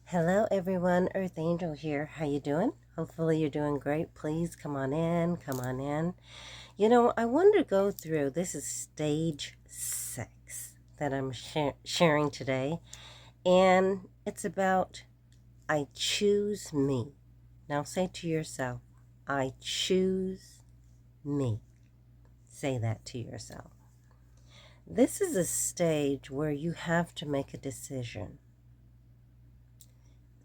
Hello everyone, Earthangel here. How you doing? Hopefully you're doing great. Please come on in, come on in. I wanted to go through, this is stage 6 that I'm sharing today, and it's about I choose me. Now say to yourself, I choose me. Say that to yourself. This is a stage where you have to make a decision.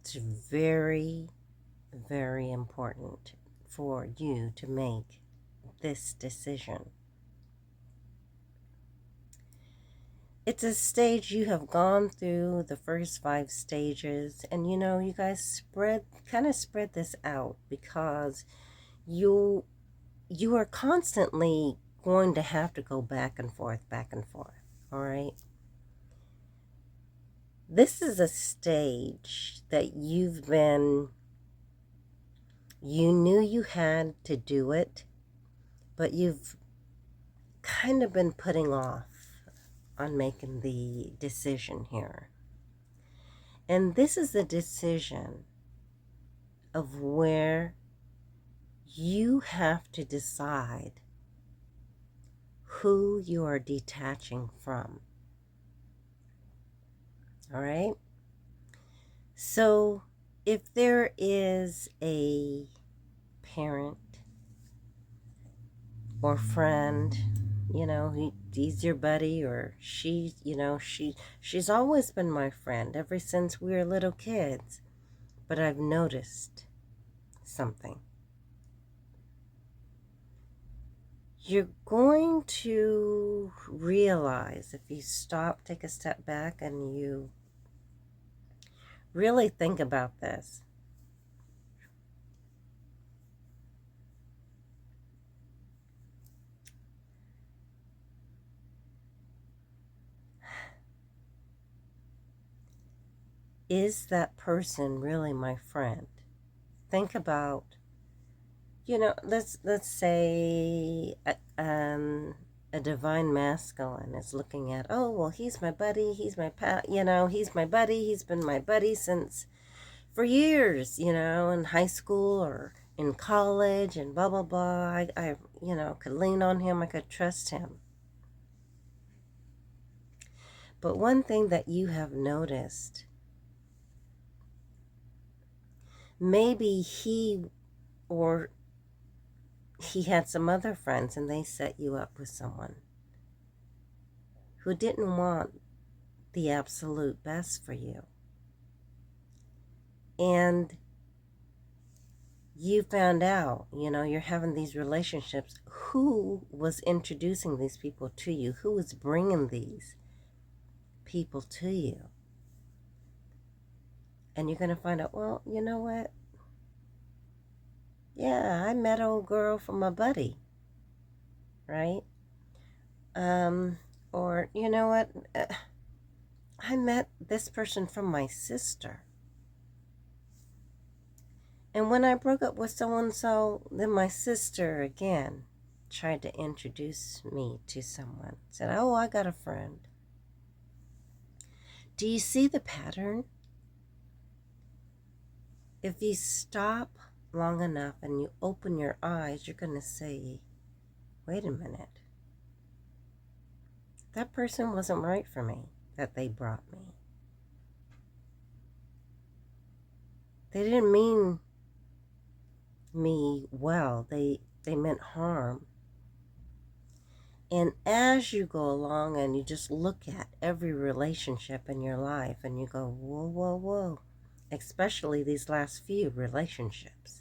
It's very, very important for you to make this decision. It's a stage you have gone through the first 5 stages, and you guys spread this out because you are constantly going to have to go back and forth, all right? This is a stage that you knew you had to do it, but you've kind of been putting off on making the decision here. And this is the decision of where you have to decide who you are detaching from. All right? So if there is a parent or friend, he's your buddy, or she's always been my friend ever since we were little kids. But I've noticed something. You're going to realize if you stop, take a step back, and you really think about this. Is that person really my friend? Think about, let's say a divine masculine is looking at, oh, well, he's my buddy, he's my he's my buddy, he's been my buddy for years, in high school or in college and blah, blah, blah. I could lean on him, I could trust him. But one thing that you have noticed, maybe he had some other friends and they set you up with someone who didn't want the absolute best for you. And you found out, you're having these relationships. Who was introducing these people to you? Who was bringing these people to you? And you're going to find out, well, you know what? Yeah, I met old girl from my buddy, right? Or, you know what? I met this person from my sister. And when I broke up with so-and-so, then my sister again tried to introduce me to someone. Said, oh, I got a friend. Do you see the pattern? If you stop long enough and you open your eyes, you're going to say, wait a minute. That person wasn't right for me that they brought me. They didn't mean me well. They meant harm. And as you go along and you just look at every relationship in your life and you go, whoa, whoa, whoa, especially these last few relationships.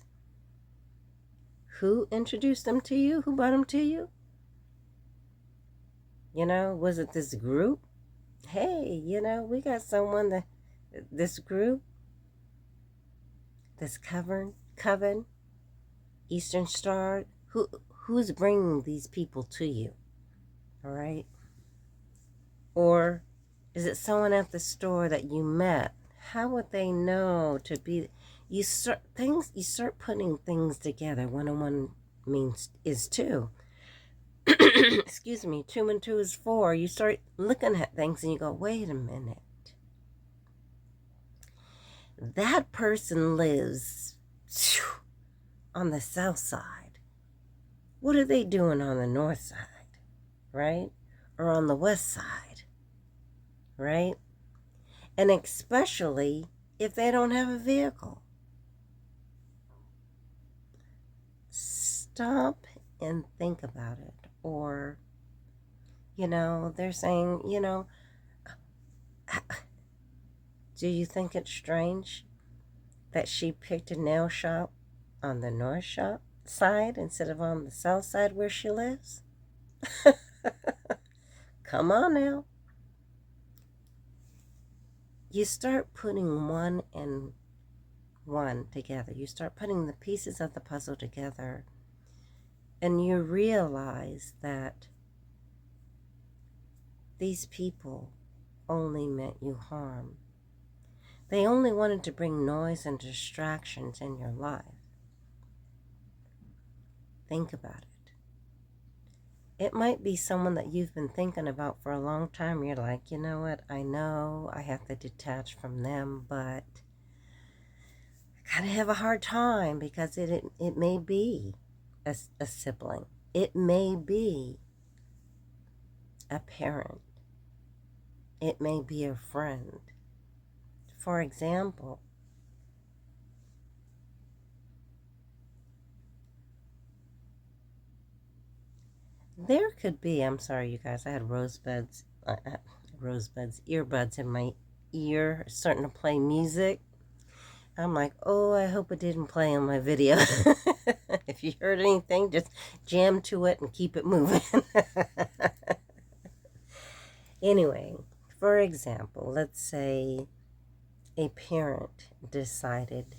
Who introduced them to you? Who brought them to you? Was it this group? Hey, we got someone this group, this coven, Eastern Star, who's bringing these people to you? All right? Or is it someone at the store that you met? How would they know to be? You start putting things together. 1 and 1 is 2. Excuse me. 2 and 2 is 4. You start looking at things and you go, wait a minute. that person lives on the south side. What are they doing on the north side, right? Or on the west side, right? And especially if they don't have a vehicle. Stop and think about it. Or, they're saying, do you think it's strange that she picked a nail shop on the north shop side instead of on the south side where she lives? Come on now. You start putting one and one together. You start putting the pieces of the puzzle together, and you realize that these people only meant you harm. They only wanted to bring noise and distractions in your life. Think about it. It might be someone that you've been thinking about for a long time. You're like, you know what? I know I have to detach from them, but I kind of have a hard time because it may be a sibling. It may be a parent. It may be a friend. For example, there could be, I'm sorry, you guys, I had earbuds in my ear, starting to play music. I'm like, oh, I hope it didn't play on my video. If you heard anything, just jam to it and keep it moving. Anyway, for example, let's say a parent decided,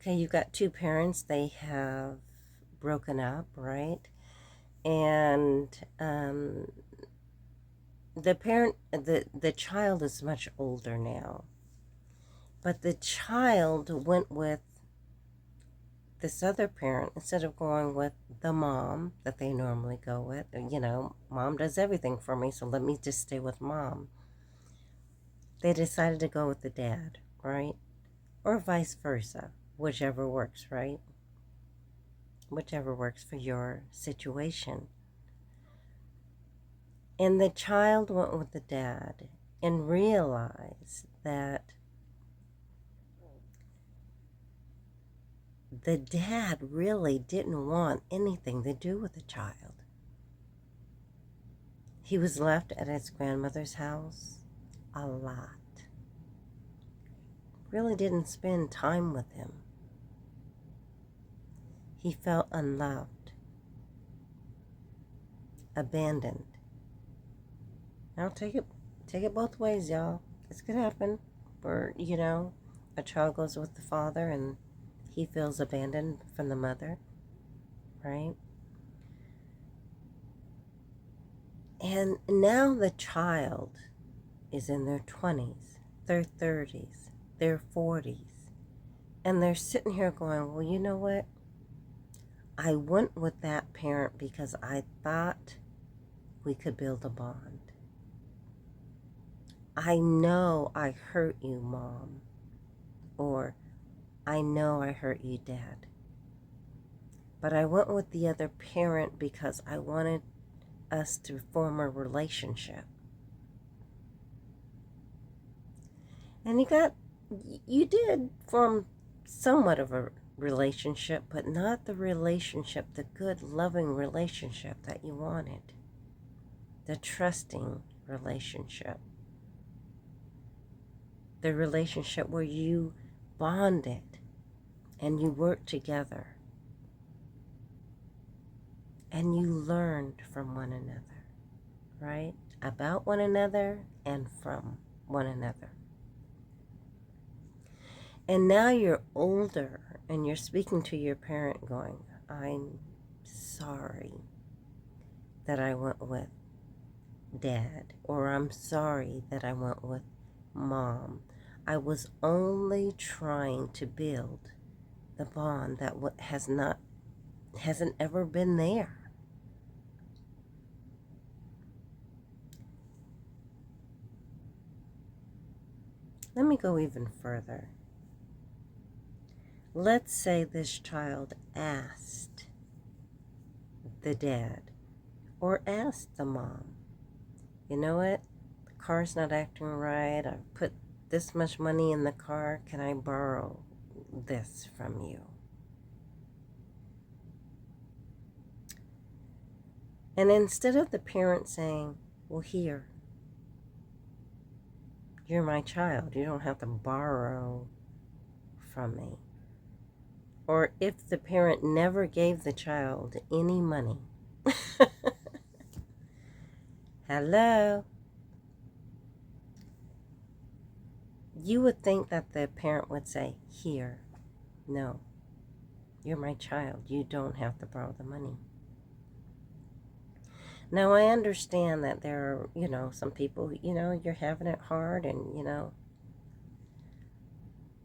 okay, you've got two parents, they have broken up, right? And the child is much older now, but the child went with this other parent instead of going with the mom that they normally go with. Mom does everything for me, so let me just stay with mom. They decided to go with the dad, right? Or vice versa, whichever works, right? Whichever works for your situation. And the child went with the dad and realized that the dad really didn't want anything to do with the child. He was left at his grandmother's house a lot. Really didn't spend time with him. He felt unloved, abandoned. Now take it both ways, y'all. This could happen where, a child goes with the father and he feels abandoned from the mother, right? And now the child is in their 20s, their 30s, their 40s, and they're sitting here going, well, you know what? I went with that parent because I thought we could build a bond. I know I hurt you, Mom. Or, I know I hurt you, Dad. But I went with the other parent because I wanted us to form a relationship. And you did form somewhat of a relationship, but not the relationship, the good, loving relationship that you wanted. The trusting relationship. The relationship where you bonded and you worked together and you learned from one another, right? About one another and from one another. And now you're older and you're speaking to your parent going, I'm sorry that I went with Dad, or I'm sorry that I went with Mom. I was only trying to build the bond that hasn't ever been there. Let me go even further. Let's say this child asked the dad or asked the mom, you know what, the car's not acting right, I've put this much money in the car, can I borrow this from you? And instead of the parent saying, well, here, you're my child, you don't have to borrow from me. Or if the parent never gave the child any money, hello, you would think that the parent would say, here, no, you're my child, you don't have to borrow the money. Now, I understand that there are, some people, you're having it hard and,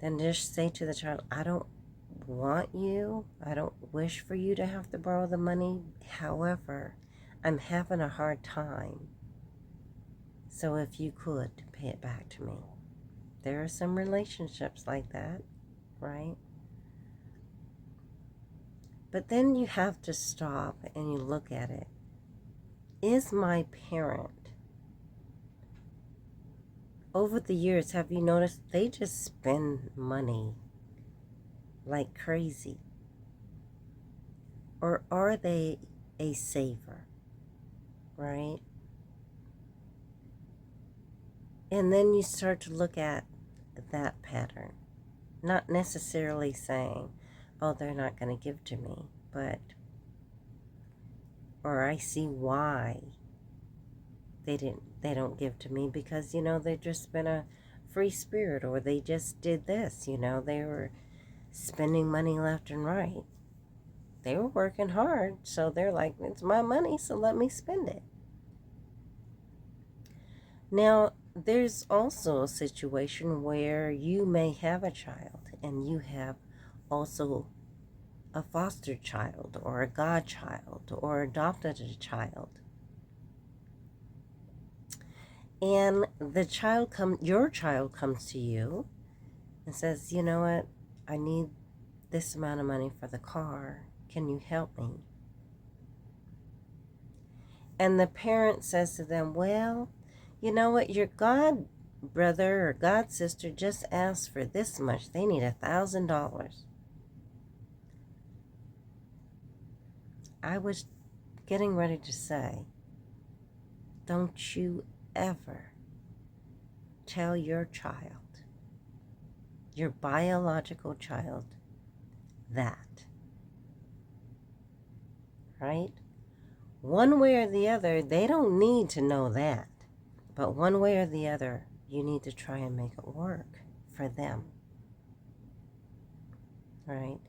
then just say to the child, I don't want you, I don't wish for you to have to borrow the money. However, I'm having a hard time. So if you could, pay it back to me. There are some relationships like that, right? But then you have to stop and you look at it. Is my parent, over the years, have you noticed they just spend money like crazy? Or are they a saver, right? And then you start to look at that pattern. Not necessarily saying, oh, they're not going to give to me, but, or I see why they don't give to me, because, they've just been a free spirit, or they just did this, they were spending money left and right. They were working hard, so they're like, it's my money, so let me spend it. Now, there's also a situation where you may have a child and you have also a foster child or a godchild or adopted a child. And your child comes to you and says, you know what, I need this amount of money for the car. Can you help me? And the parent says to them, well, you know what, your god brother or god sister just asked for this much. They need $1,000. I was getting ready to say, don't you ever tell your child, your biological child, that. Right? One way or the other, they don't need to know that. But one way or the other, you need to try and make it work for them. Right?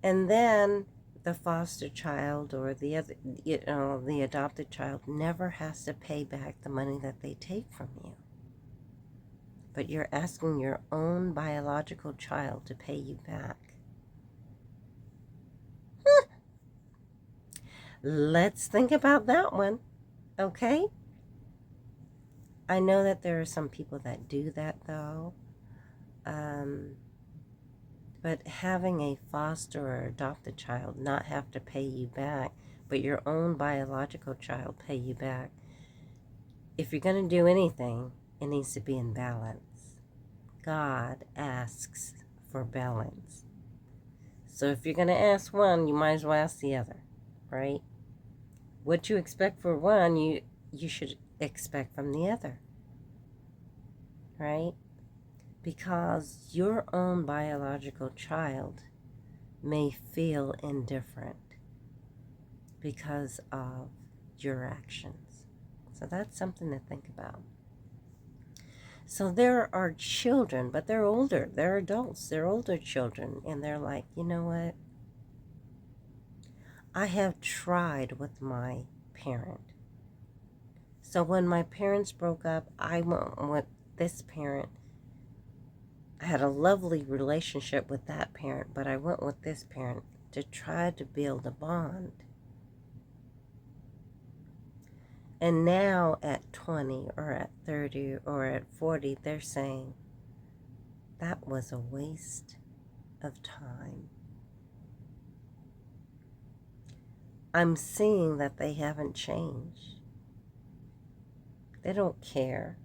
And then the foster child or the other, the adopted child never has to pay back the money that they take from you. But you're asking your own biological child to pay you back. Let's think about that one, okay? I know that there are some people that do that, though. But having a foster or adopted child not have to pay you back, but your own biological child pay you back, if you're going to do anything, it needs to be in balance. God asks for balance. So if you're going to ask one, you might as well ask the other, right? What you expect for one, you should expect from the other, right? Because your own biological child may feel indifferent because of your actions. So that's something to think about. So there are children, but they're older. They're adults. They're older children. And they're like, you know what? I have tried with my parent. So when my parents broke up, I went with this parent. I had a lovely relationship with that parent, but I went with this parent to try to build a bond. And now at 20 or at 30 or at 40, they're saying, that was a waste of time. I'm seeing that they haven't changed. They don't care.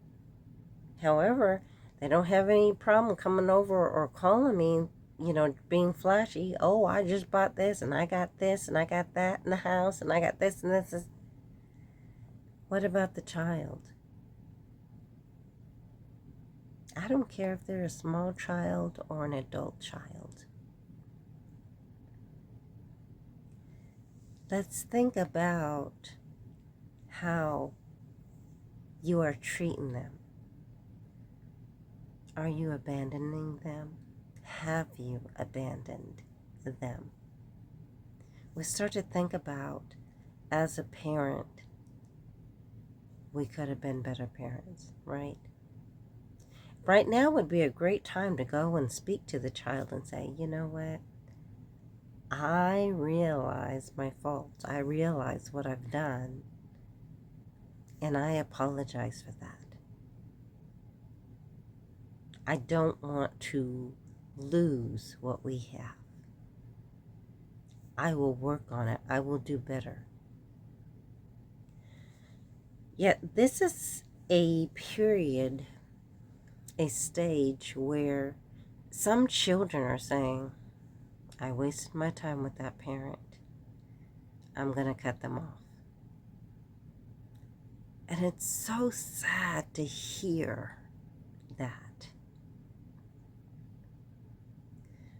However, they don't have any problem coming over or calling me, being flashy. Oh, I just bought this and I got this and I got that in the house and I got this and this. What about the child? I don't care if they're a small child or an adult child. Let's think about how you are treating them. Are you abandoning them? Have you abandoned them? We start to think about, as a parent, we could have been better parents, right? Right now would be a great time to go and speak to the child and say, you know what? I realize my fault. I realize what I've done. And I apologize for that. I don't want to lose what we have. I will work on it. I will do better. Yet this is a period, a stage where some children are saying, I wasted my time with that parent. I'm going to cut them off. And it's so sad to hear that.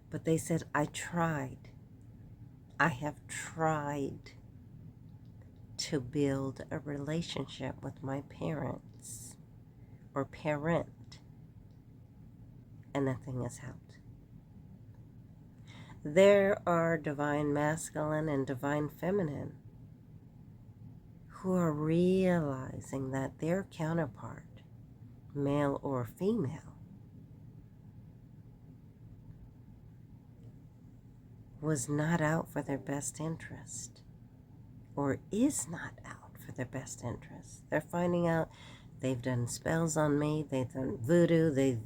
But they said, I tried. I have tried to build a relationship with my parents or parent, and nothing has helped. There are divine masculine and divine feminine who are realizing that their counterpart, male or female, was not out for their best interest, or is not out for their best interest. They're finding out they've done spells on me, they've done voodoo,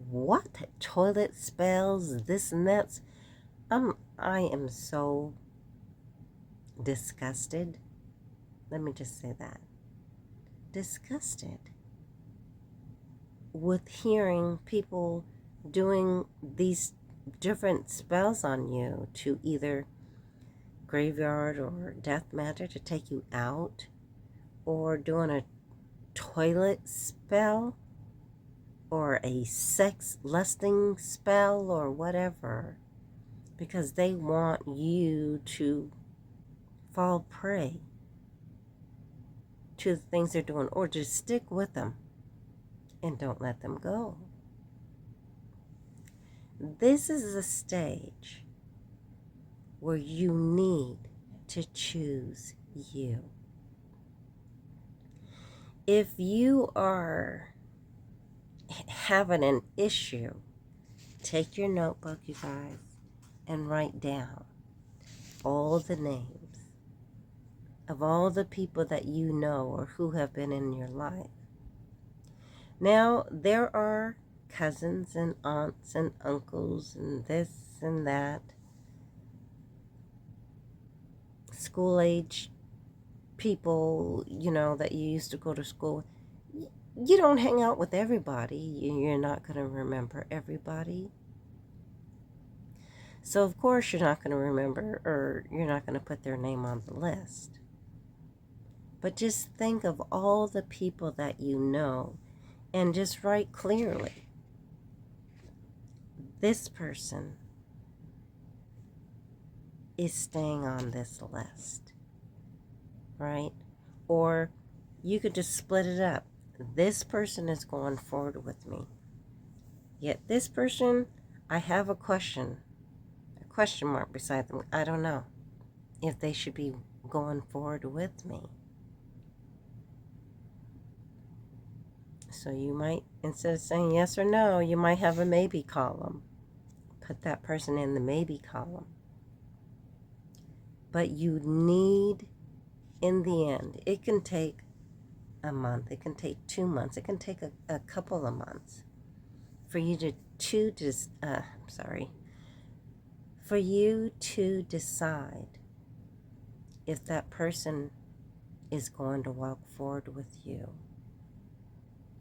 what? Toilet spells, this and that. I am so disgusted. Let me just say that. Disgusted with hearing people doing these different spells on you to either graveyard or death matter to take you out, or doing a toilet spell or a sex lusting spell or whatever, because they want you to fall prey to the things they're doing, or just stick with them and don't let them go. This is a stage where you need to choose you. If you are having an issue, take your notebook, you guys, and write down all the names of all the people that you know or who have been in your life. Now, there are cousins and aunts and uncles and this and that, school-age people, that you used to go to school. You don't hang out with everybody. You're not going to remember everybody. So, of course, you're not going to remember, or you're not going to put their name on the list. But just think of all the people that you know and just write clearly, this person is staying on this list, right? Or you could just split it up. This person is going forward with me. Yet this person, I have a question mark beside them. I don't know if they should be going forward with me. So you might, instead of saying yes or no, you might have a maybe column. Put that person in the maybe column. But you need in the end, it can take a month, it can take 2 months, it can take a couple of months for you for you to decide if that person is going to walk forward with you,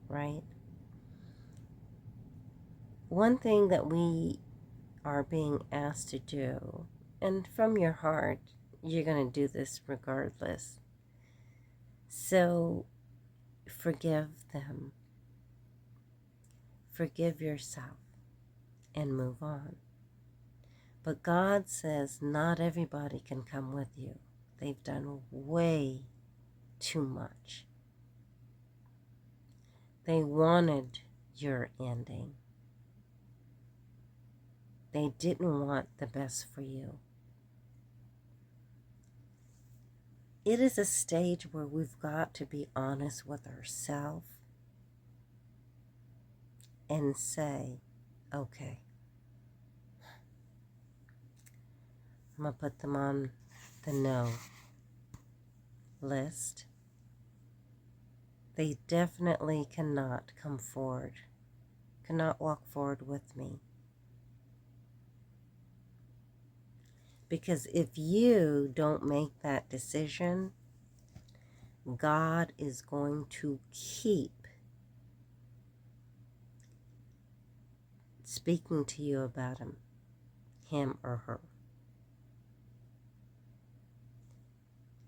right? One thing that we are being asked to do, and from your heart, you're going to do this regardless. So forgive them, forgive yourself, and move on. But God says not everybody can come with you. They've done way too much. They wanted your ending. They didn't want the best for you. It is a stage where we've got to be honest with ourselves and say, okay, I'm going to put them on the no list. They definitely cannot come forward, cannot walk forward with me. Because if you don't make that decision, God is going to keep speaking to you about him or her.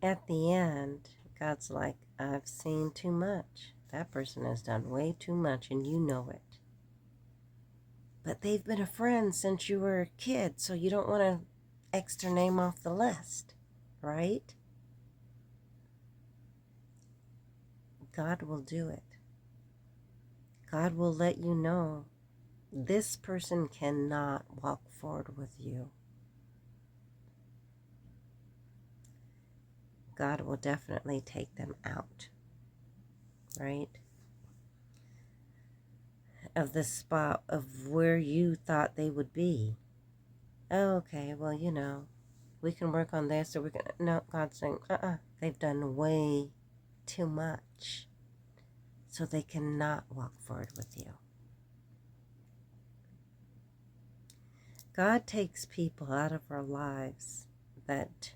At the end, God's like, I've seen too much. That person has done way too much, and you know it. But they've been a friend since you were a kid, so you don't want to X their name off the list, right? God will do it. God will let you know this person cannot walk forward with you. God will definitely take them out, right? Of the spot of where you thought they would be. Oh, okay, well, we can work on this, or we can. No, God's saying, they've done way too much. So they cannot walk forward with you. God takes people out of our lives that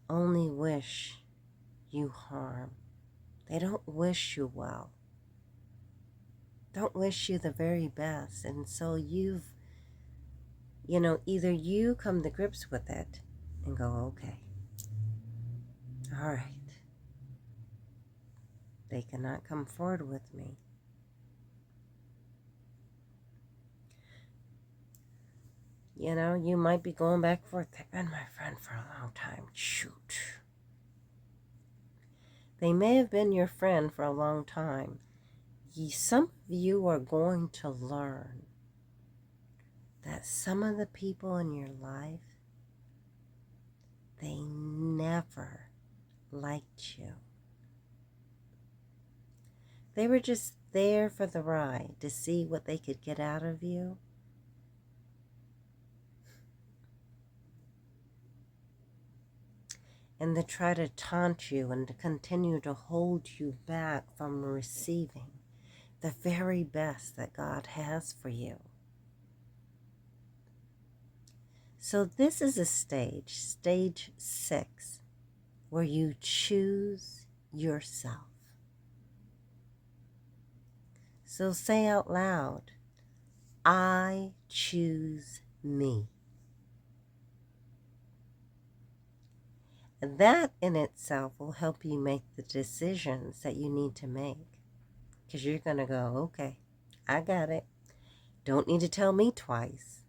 only wish you harm. They don't wish you well. Don't wish you the very best. And so either you come to grips with it and go, okay, all right, they cannot come forward with me. You might be going back and forth. They've been my friend for a long time. Shoot. They may have been your friend for a long time. Some of you are going to learn that some of the people in your life, they never liked you. They were just there for the ride to see what they could get out of you. And to try to taunt you and to continue to hold you back from receiving the very best that God has for you. So this is a stage 6, where you choose yourself. So say out loud, I choose me. And that in itself will help you make the decisions that you need to make. Because you're going to go, okay, I got it. Don't need to tell me twice.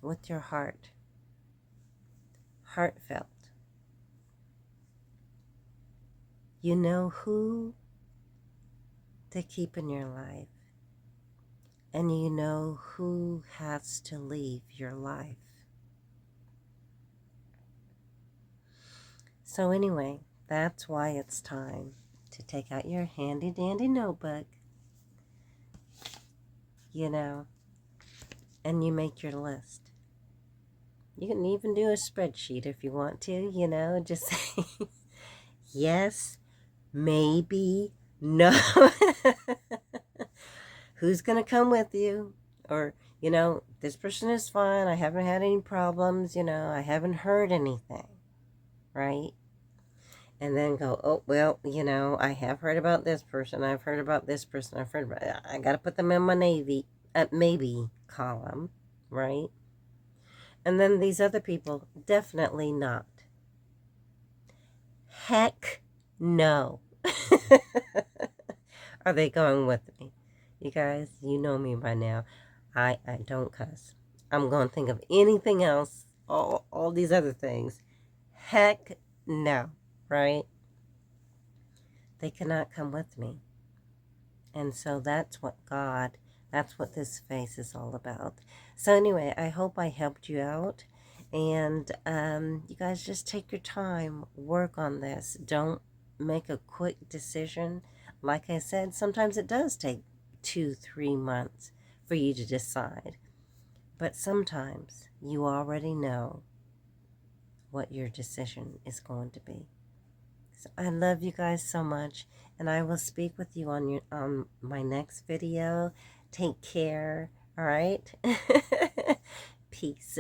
With your heart. Heartfelt. You know who to keep in your life. And you know who has to leave your life. So anyway, that's why it's time to take out your handy dandy notebook, and you make your list. You can even do a spreadsheet if you want to, you know, just say yes, maybe, no. Who's going to come with you? Or, you know, this person is fine. I haven't had any problems. You know, I haven't heard anything, right? And then go, oh, well, you know, I have heard about this person. I've heard about this person. I've heard about, I got to put them in my maybe column, right? And then these other people, definitely not. Heck no. Are they going with me? You guys, you know me by now. I don't cuss. I'm going to think of anything else, all these other things. Heck no, right? They cannot come with me. And so that's what this face is all about. So anyway, I hope I helped you out. And you guys just take your time, work on this. Don't make a quick decision. Like I said, sometimes it does take 2-3 months for you to decide. But sometimes you already know what your decision is going to be. So I love you guys so much, and I will speak with you on my next video. Take care, all right? Peace.